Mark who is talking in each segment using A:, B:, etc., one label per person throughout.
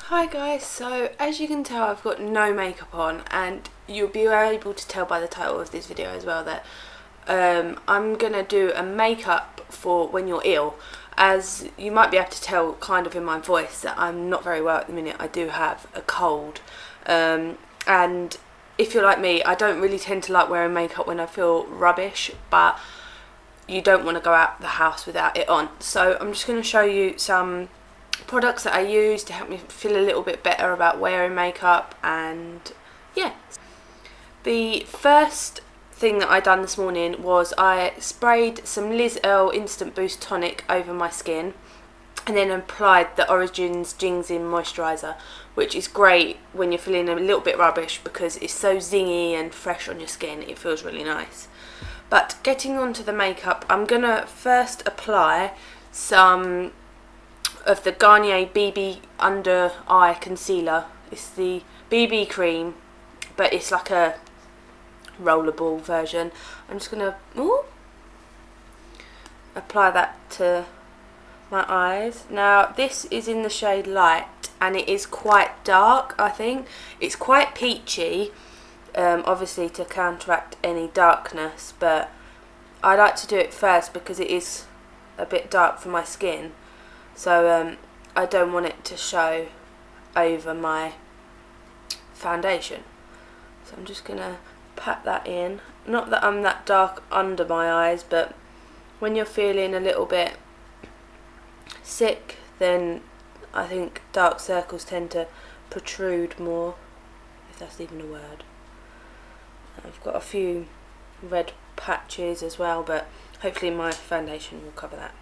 A: Hi guys, so as you can tell I've got no makeup on, and you'll be able to tell by the title of this video as well that I'm going to do a makeup for when you're ill. As you might be able to tell kind of in my voice that I'm not very well at the minute. I do have a cold, and if you're like me, I don't really tend to like wearing makeup when I feel rubbish, but you don't want to go out the house without it on. So I'm just going to show you some products that I use to help me feel a little bit better about wearing makeup. And yeah, the first thing that I done this morning was I sprayed some Earle Instant Boost Tonic over my skin, and then applied the Origins GinZing Moisturiser, which is great when you're feeling a little bit rubbish because it's so zingy and fresh on your skin. It feels really nice. But getting onto the makeup, I'm gonna first apply some of the Garnier BB Under Eye Concealer. It's the BB cream, but it's like a rollerball version. I'm just gonna apply that to my eyes. Now this is in the shade Light, and it is quite dark. I think it's quite peachy, obviously to counteract any darkness, but I like to do it first because it is a bit dark for my skin. So I don't want it to show over my foundation. So I'm just going to pat that in. Not that I'm that dark under my eyes, but when you're feeling a little bit sick, then I think dark circles tend to protrude more, if that's even a word. I've got a few red patches as well, but hopefully my foundation will cover that.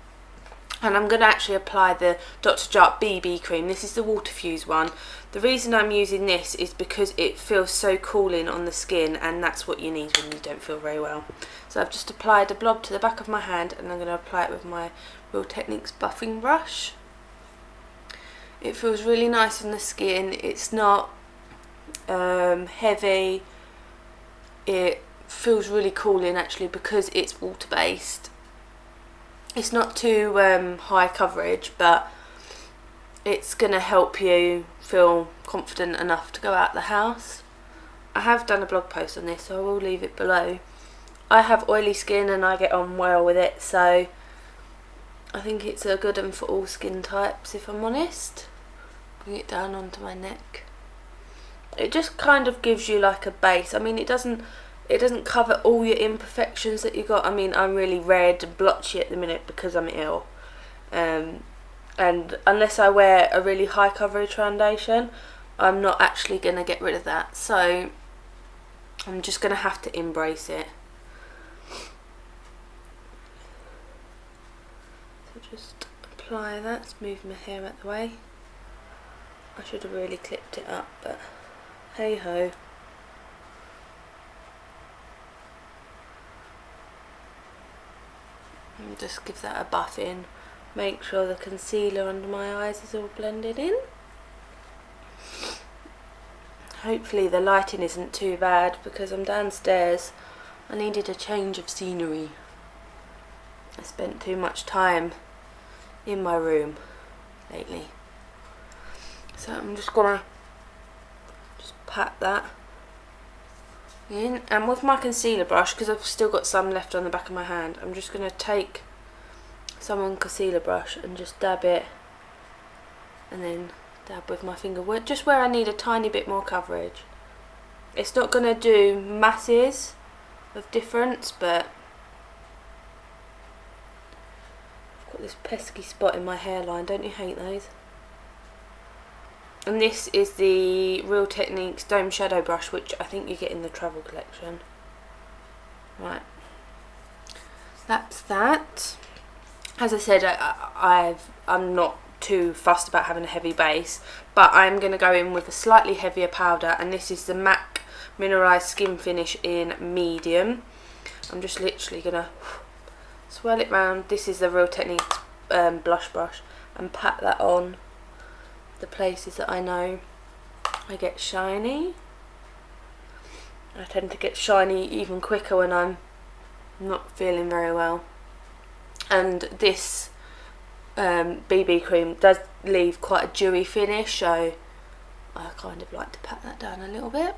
A: And I'm going to actually apply the Dr. Jart BB cream. This is the water fuse one. The reason I'm using this is because it feels so cooling on the skin, and that's what you need when you don't feel very well. So I've just applied a blob to the back of my hand, and I'm going to apply it with my Real Techniques buffing brush. It feels really nice on the skin. It's not heavy. It feels really cooling actually because it's water based. It's not too high coverage, but it's going to help you feel confident enough to go out the house. I have done a blog post on this, so I will leave it below. I have oily skin and I get on well with it, so I think it's a good one for all skin types, if I'm honest. Bring it down onto my neck. It just kind of gives you like a base. I mean, it doesn't cover all your imperfections that you got. I mean, I'm really red and blotchy at the minute because I'm ill. And unless I wear a really high coverage foundation, I'm not actually going to get rid of that. So I'm just going to have to embrace it. So just apply that, smooth my hair out the way. I should have really clipped it up, but hey ho. And just give that a buff in. Make sure the concealer under my eyes is all blended in. Hopefully the lighting isn't too bad because I'm downstairs. I needed a change of scenery. I spent too much time in my room lately. So I'm just gonna pat that in, and with my concealer brush, because I've still got some left on the back of my hand, I'm just going to take some concealer brush and just dab it, and then dab with my finger just where I need a tiny bit more coverage. It's not going to do masses of difference, but I've got this pesky spot in my hairline. Don't you hate those? And this is the Real Techniques Dome Shadow Brush, which I think you get in the travel collection. Right, that's that. As I said, I'm not too fussed about having a heavy base, but I'm going to go in with a slightly heavier powder, and this is the M.A.C Mineralize Skin Finish in medium. I'm just literally going to swirl it round. This is the Real Techniques blush brush, and pat that on the places that I know I get shiny. I tend to get shiny even quicker when I'm not feeling very well. And this BB cream does leave quite a dewy finish, so I kind of like to pat that down a little bit.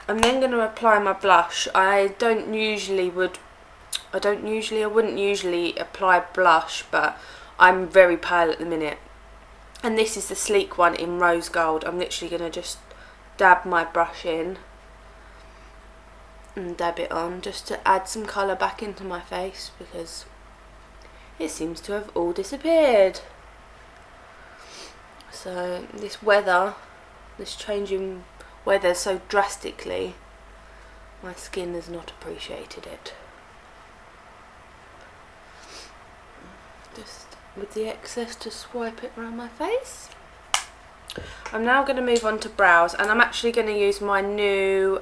A: I'm then going to apply my blush. I wouldn't usually apply blush, but I'm very pale at the minute. And this is the Sleek one in Rose Gold. I'm literally going to just dab my brush in and dab it on just to add some colour back into my face, because it seems to have all disappeared. So this changing weather so drastically, my skin has not appreciated it. Just with the excess, to swipe it around my face. I'm now going to move on to brows, and I'm actually going to use my new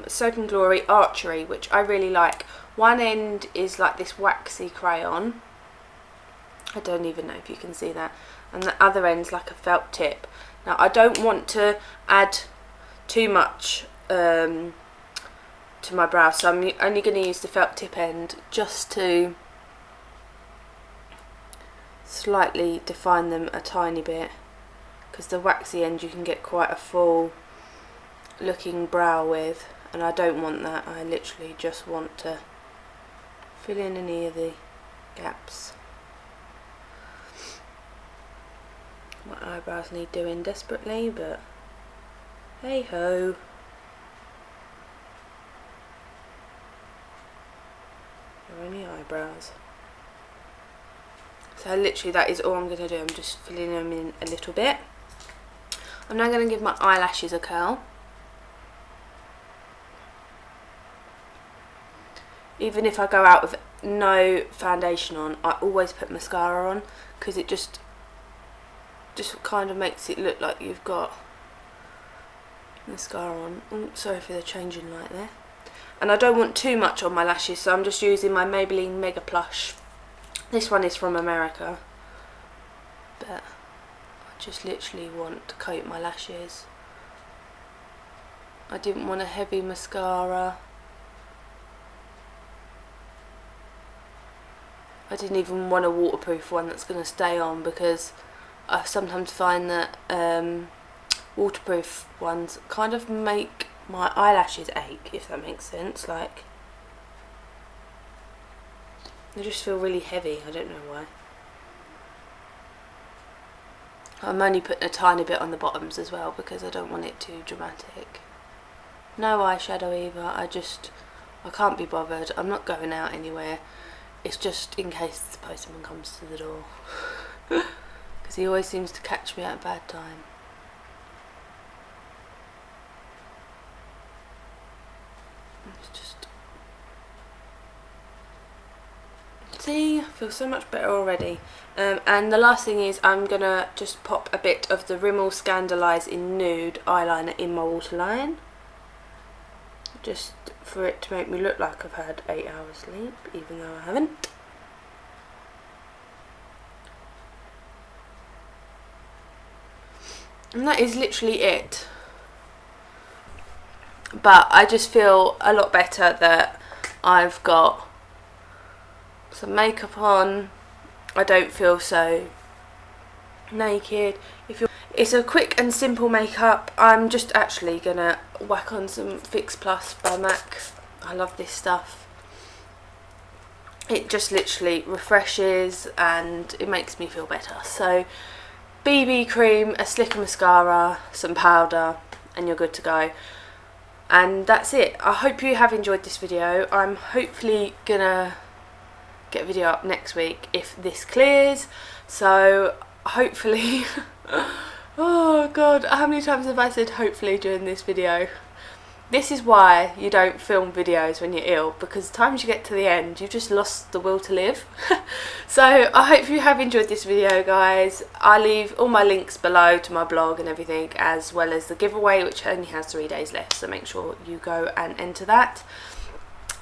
A: Soap & Glory Archery, which I really like. One end is like this waxy crayon. I don't even know if you can see that. And the other end's like a felt tip. Now I don't want to add too much to my brows, so I'm only going to use the felt tip end just to slightly define them a tiny bit, because the waxy end you can get quite a full looking brow with, and I don't want that. I literally just want to fill in any of the gaps. My eyebrows need doing desperately, but hey ho. They're only eyebrows. So literally that is all I'm going to do. I'm just filling them in a little bit. I'm now going to give my eyelashes a curl. Even if I go out with no foundation on, I always put mascara on, because it just kind of makes it look like you've got mascara on. Ooh, sorry for the changing light there. And I don't want too much on my lashes, so I'm just using my Maybelline Mega Plush. This one is from America, but I just literally want to coat my lashes. I didn't want a heavy mascara. I didn't even want a waterproof one that's going to stay on, because I sometimes find that waterproof ones kind of make my eyelashes ache, if that makes sense. Like, they just feel really heavy. I don't know why. I'm only putting a tiny bit on the bottoms as well, because I don't want it too dramatic. No eyeshadow either. I can't be bothered. I'm not going out anywhere. It's just in case the postman comes to the door. Because he always seems to catch me at a bad time. It's just... See, I feel so much better already. And the last thing is, I'm going to just pop a bit of the Rimmel Scandalise in Nude eyeliner in my waterline. Just for it to make me look like I've had 8 hours sleep, even though I haven't. And that is literally it. But I just feel a lot better that I've got some makeup on. I don't feel so naked. It's a quick and simple makeup. I'm just actually gonna whack on some Fix Plus by M.A.C. I love this stuff. It just literally refreshes and it makes me feel better. So BB cream, a slicker mascara, some powder, and you're good to go. And that's it. I hope you have enjoyed this video. I'm hopefully gonna get a video up next week if this clears. So hopefully oh god, how many times have I said hopefully during this video? This is why you don't film videos when you're ill, because the times you get to the end you've just lost the will to live. So I hope you have enjoyed this video, guys. I'll leave all my links below to my blog and everything, as well as the giveaway, which only has 3 days left, so make sure you go and enter that.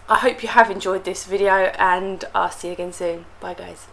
A: I hope you have enjoyed this video, and I'll see you again soon. Bye guys.